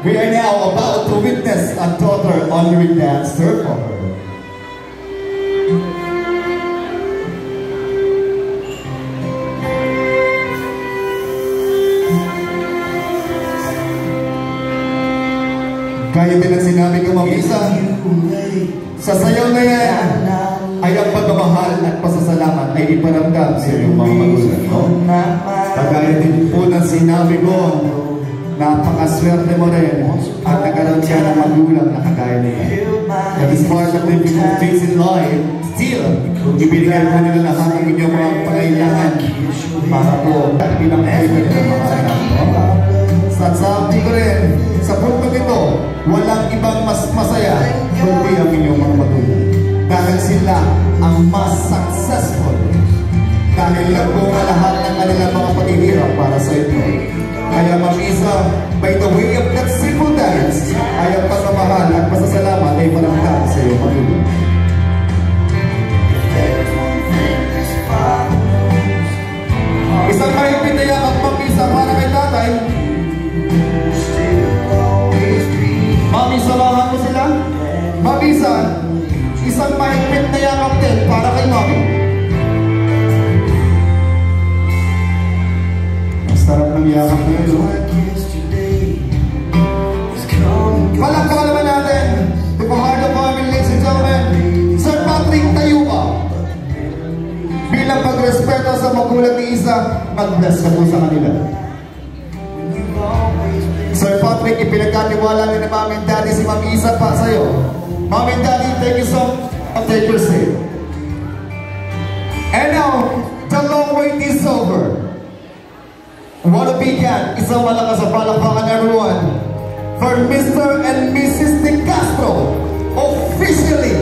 We are now about to witness a daughter honoring that surfer. Gaya din ang sinabi ko, Ma'am-Isa, sa sayaw na yan ay ang pagmamahal at pasasalamat ay iparamdam sa iyong mga magulang. No? Kagaya din po ng sinabi ko, napakaswerte mo rin at nagkaroon siya ng magulang na kagaya niya. That is part of the difficulties in life. Still, ibigay po nila lahat ng inyong mga pangailangan para po bilang kayo ng mga anak. At sabi ko rin, sa punto ito, walang ibang mas masaya kundi ang inyong mga magulang. Dahil sila ang mas successful. Dahil lang po nga lahat ng kanilang mga paghihirap para sa inyo. Kaya Ma'am-Isa, by the way of that simple dance, ay ang pagmamahal at pasasalamat ay paramdam sa iyo, magulang. Isang mahigpit na yakap, Ma'am-Isa, para kay tatay. Ma'am-Isa, lahat mo sila? Ma'am-Isa, isang mahigpit na yakap din para kay Mami. Sarap ng yakap na yun, no? Palakpakan naman natin the Fajardo family, ladies and gentlemen. Sir Patrick, tayo ka. Bilang pagrespeto sa magulang ni Isa, mag-bless ka po sa kanila. Sir Patrick, ipinagkatiwala ni Mami and Daddy si Ma'am-Isa pa sa'yo. Mami and Daddy, thank you so much. Take your seat. And now, the long wait is over. What a big hand! Isang malakas sa palakpakan, everyone, for Mr. and Mrs. De Castro, officially